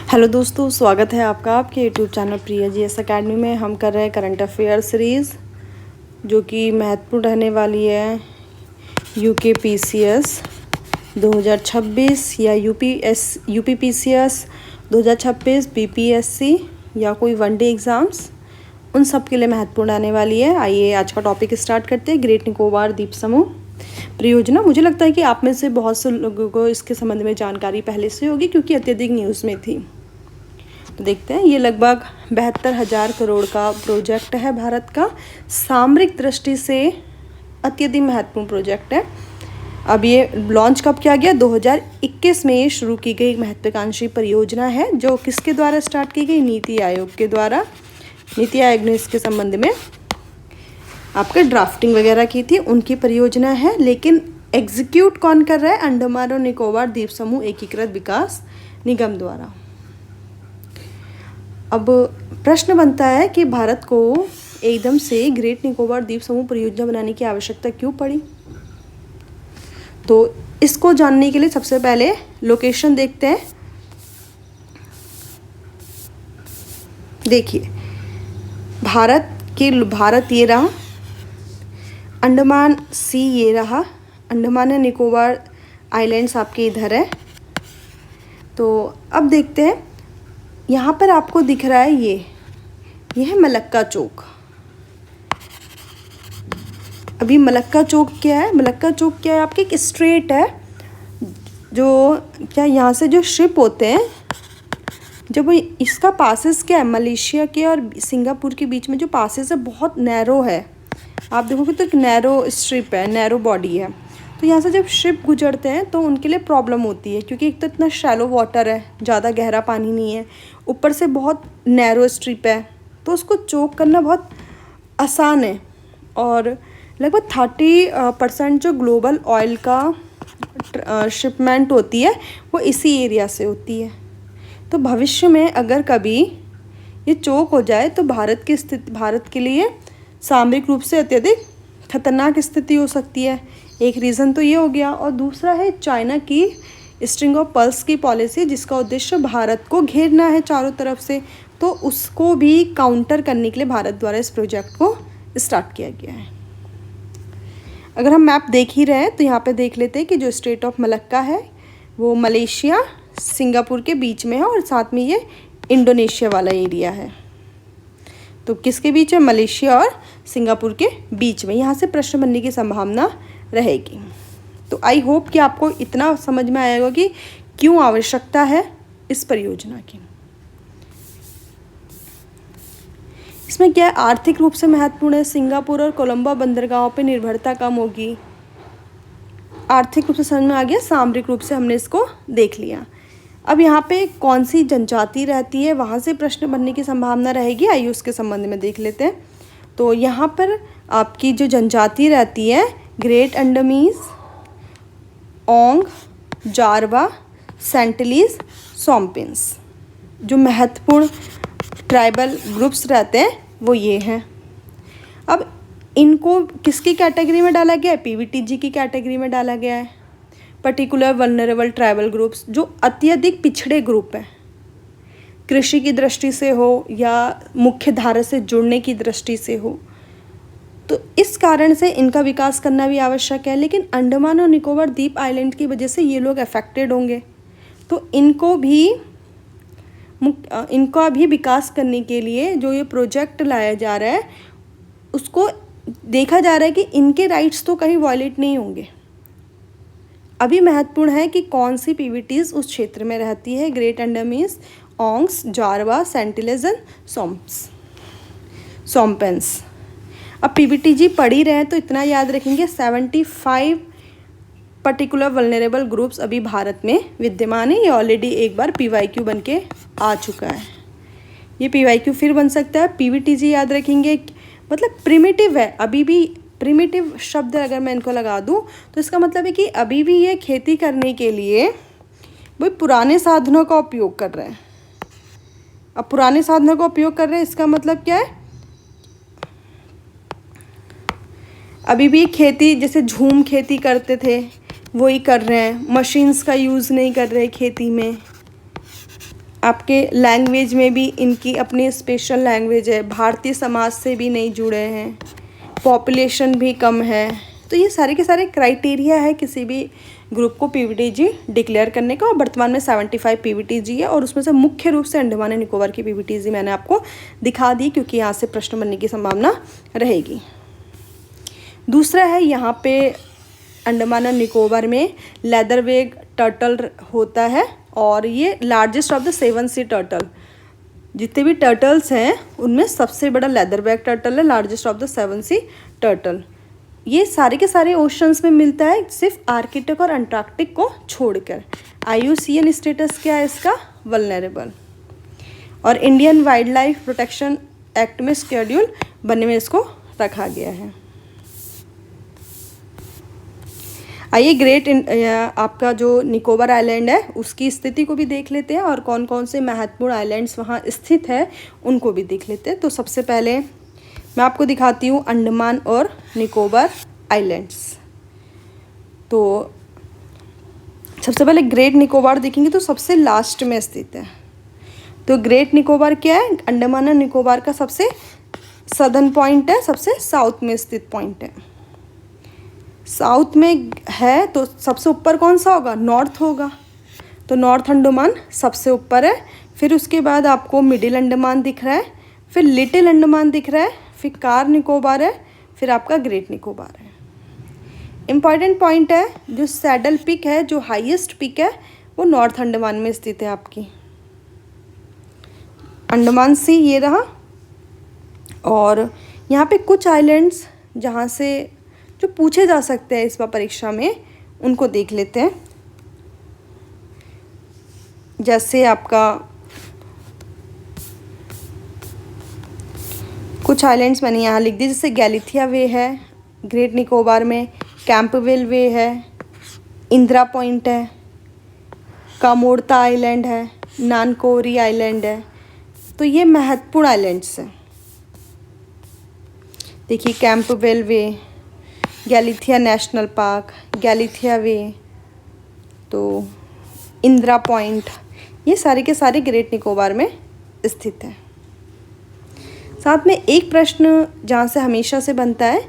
Hello दोस्तों, स्वागत है आपका आपके यूट्यूब चैनल प्रिया जीएस एकेडमी में। हम कर रहे हैं करंट अफेयर सीरीज़ जो कि महत्वपूर्ण रहने वाली है। यूके पीसीएस 2026 या यूपी पीसीएस 2026, बीपीएससी या कोई वनडे एग्ज़ाम्स, उन सब के लिए महत्वपूर्ण रहने वाली है। आइए आज का टॉपिक स्टार्ट करते हैं। ग्रेट निकोबार द्वीप समूह परियोजना। मुझे लगता है कि आप में से बहुत से लोगों को इसके संबंध में जानकारी पहले से होगी क्योंकि अत्यधिक न्यूज़ में थी। तो देखते हैं, ये लगभग 72,000 करोड़ का प्रोजेक्ट है। भारत का सामरिक दृष्टि से अत्यधिक महत्वपूर्ण प्रोजेक्ट है। अब ये लॉन्च कब किया गया? 2021 में शुरू की गई एक महत्वाकांक्षी परियोजना है जो किसके द्वारा स्टार्ट की गई? नीति आयोग के द्वारा। नीति आयोग ने इसके संबंध में आपका ड्राफ्टिंग वगैरह की थी, उनकी परियोजना है। लेकिन एग्जीक्यूट कौन कर रहा है? अंडमान और निकोबार द्वीप समूह एकीकृत विकास निगम द्वारा। अब प्रश्न बनता है कि भारत को एकदम से ग्रेट निकोबार द्वीप समूह परियोजना बनाने की आवश्यकता क्यों पड़ी? तो इसको जानने के लिए सबसे पहले लोकेशन देखते हैं। देखिए, भारत ये रहा, अंडमान सी ये रहा, अंडमान और निकोबार आइलैंड्स आपके इधर है। तो अब देखते हैं, यहाँ पर आपको दिख रहा है ये है मलक्का चौक। अभी मलक्का चौक क्या है? मलक्का चौक क्या है? आपकी एक स्ट्रेट है जो क्या यहाँ से जो शिप होते हैं, जब इसका पासेस क्या है, मलेशिया के और सिंगापुर के बीच में जो पासेस है बहुत नैरो है। आप देखोगे तो एक नैरो स्ट्रिप है, नैरो बॉडी है। तो यहाँ से जब शिप गुजरते हैं तो उनके लिए प्रॉब्लम होती है क्योंकि एक तो इतना शैलो वाटर है, ज़्यादा गहरा पानी नहीं है, ऊपर से बहुत नैरो स्ट्रिप है, तो उसको चोक करना बहुत आसान है। और लगभग 30% जो ग्लोबल ऑयल का शिपमेंट होती है वो इसी एरिया से होती है। तो भविष्य में अगर कभी ये चोक हो जाए तो भारत के लिए सामरिक रूप से अत्यधिक खतरनाक स्थिति हो सकती है। एक रीज़न तो ये हो गया, और दूसरा है चाइना की स्ट्रिंग ऑफ पल्स की पॉलिसी, जिसका उद्देश्य भारत को घेरना है चारों तरफ से। तो उसको भी काउंटर करने के लिए भारत द्वारा इस प्रोजेक्ट को स्टार्ट किया गया है। अगर हम मैप देख ही रहे हैं तो यहाँ पे देख लेते हैं कि जो स्ट्रेट ऑफ मलक्का है वो मलेशिया सिंगापुर के बीच में है और साथ में ये इंडोनेशिया वाला एरिया है। तो किसके बीच है? मलेशिया और सिंगापुर के बीच में। यहाँ से प्रश्न बनने की संभावना रहेगी। तो आई होप कि आपको इतना समझ में आएगा कि क्यों आवश्यकता है इस परियोजना की। इसमें क्या है? आर्थिक रूप से महत्वपूर्ण है। सिंगापुर और कोलंबो बंदरगाहों पे निर्भरता कम होगी। आर्थिक रूप से समझ में आ गया, सामरिक रूप से हमने इसको देख लिया। अब यहाँ पे कौन सी जनजाति रहती है, वहाँ से प्रश्न बनने की संभावना रहेगी। आइए उसके संबंध में देख लेते हैं। तो यहाँ पर आपकी जो जनजाति रहती है, ग्रेट अंडमीज, ओंग, जारवा, सेंटिलीज, सोम्पिन्स, जो महत्वपूर्ण ट्राइबल ग्रुप्स रहते हैं वो ये हैं। अब इनको किसकी कैटेगरी में डाला गया है? पीवीटीजी की कैटेगरी में डाला गया है। पर्टिकुलर वल्नरेबल ट्राइबल ग्रुप्स, जो अत्यधिक पिछड़े ग्रुप हैं, कृषि की दृष्टि से हो या मुख्य धारा से जुड़ने की दृष्टि से हो, तो इस कारण से इनका विकास करना भी आवश्यक है। लेकिन अंडमान और निकोबार द्वीप आइलैंड की वजह से ये लोग अफेक्टेड होंगे, तो इनका भी विकास करने के लिए जो ये प्रोजेक्ट लाया जा रहा है उसको देखा जा रहा है कि इनके राइट्स तो कहीं वायलेट नहीं होंगे। अभी महत्वपूर्ण है कि कौन सी पीवीटीज उस क्षेत्र में रहती है। Great Andamanese, Onges, Jarawa, Sentinelese and Shompens. अब पीवीटीजी पढ़ ही रहे हैं तो इतना याद रखेंगे, 75 पर्टिकुलर वल्नरेबल ग्रुप्स अभी भारत में विद्यमान है। ये ऑलरेडी एक बार पीवाईक्यू बन के आ चुका है, ये पीवाईक्यू फिर बन सकता है। पीवीटीजी याद रखेंगे, मतलब प्रिमिटिव है। अभी भी प्रिमिटिव शब्द अगर मैं इनको लगा दूं तो इसका मतलब है कि अभी भी ये खेती करने के लिए वही पुराने साधनों का उपयोग कर रहे हैं। अब पुराने साधनों का उपयोग कर रहे हैं, इसका मतलब क्या है? अभी भी खेती, जैसे झूम खेती करते थे वही कर रहे हैं, मशीन्स का यूज़ नहीं कर रहे खेती में। आपके लैंग्वेज में भी इनकी अपनी स्पेशल लैंग्वेज है, भारतीय समाज से भी नहीं जुड़े हैं, पॉपुलेशन भी कम है। तो ये सारे के सारे क्राइटेरिया है किसी भी ग्रुप को पीवीटीजी डिक्लेयर करने का। और वर्तमान में 75 पीवीटीजी है और उसमें से मुख्य रूप से अंडमान एंड निकोबार की पीवीटीजी मैंने आपको दिखा दी, क्योंकि यहाँ से प्रश्न बनने की संभावना रहेगी। दूसरा है यहाँ पे अंडमान एंड निकोबार में लेदरबैक टर्टल होता है और ये largest of the 7 sea turtle. जितने भी टर्टल्स हैं उनमें सबसे बड़ा लेदरबैक टर्टल है, largest of the 7 sea turtle. ये सारे के सारे ओशंस में मिलता है, सिर्फ आर्कटिक और अंटार्कटिक को छोड़कर। IUCN स्टेटस क्या है इसका? वल्नरेबल। और Indian wild life protection act में शेड्यूल बनने में इसको रखा गया है। आइए ग्रेट आपका जो निकोबार आइलैंड है उसकी स्थिति को भी देख लेते हैं और कौन कौन से महत्वपूर्ण आइलैंड्स वहाँ स्थित है उनको भी देख लेते हैं। तो सबसे पहले मैं आपको दिखाती हूँ अंडमान और निकोबार आइलैंड्स। तो सबसे पहले ग्रेट निकोबार देखेंगे तो सबसे लास्ट में स्थित है। तो ग्रेट निकोबार क्या है? अंडमान और निकोबार का सबसे सदर्न पॉइंट है, सबसे साउथ में स्थित पॉइंट है। साउथ में है तो सबसे ऊपर कौन सा होगा? नॉर्थ होगा। तो नॉर्थ अंडमान सबसे ऊपर है, फिर उसके बाद आपको मिडिल अंडमान दिख रहा है, फिर लिटिल अंडमान दिख रहा है, फिर कार निकोबार है, फिर आपका ग्रेट निकोबार है। इम्पॉर्टेंट पॉइंट है, जो सैडल पिक है, जो हाईएस्ट पिक है, वो नॉर्थ अंडमान में स्थित है आपकी। अंडमान सी ये रहा। और यहाँ पे कुछ आइलैंड्स जहाँ से जो पूछे जा सकते हैं इस बार परीक्षा में उनको देख लेते हैं। जैसे आपका कुछ आइलैंड्स मैंने यहाँ लिख दी, जैसे गैलिथिया वे है ग्रेट निकोबार में, कैंपवेल वे है, इंदिरा पॉइंट है, कामोर्ता आइलैंड है, नानकोरी आइलैंड है। तो ये महत्वपूर्ण आइलैंड्स हैं। देखिए कैंपवेल वे, गैलिथिया नेशनल पार्क, गैलिथिया वे, तो इंदिरा पॉइंट, ये सारे के सारे ग्रेट निकोबार में स्थित है। साथ में एक प्रश्न जहाँ से हमेशा से बनता है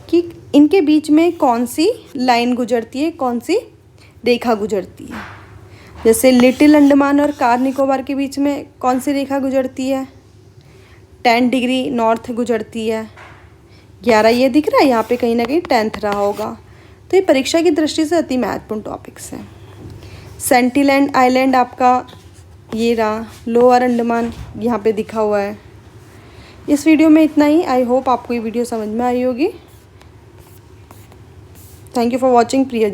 कि इनके बीच में कौन सी लाइन गुजरती है, कौन सी रेखा गुजरती है। जैसे लिटिल अंडमान और कार निकोबार के बीच में कौन सी रेखा गुजरती है? 10 डिग्री नॉर्थ गुजरती है। 11 ये दिख रहा है, यहाँ पे कहीं ना कहीं 10th रहा होगा। तो ये परीक्षा की दृष्टि से अति महत्वपूर्ण टॉपिक्स हैं। सेंटिलैंड आइलैंड आपका ये रहा, लोअर अंडमान यहाँ पे दिखा हुआ है। इस वीडियो में इतना ही। आई होप आपको ये वीडियो समझ में आई होगी। Thank you for watching. Priya.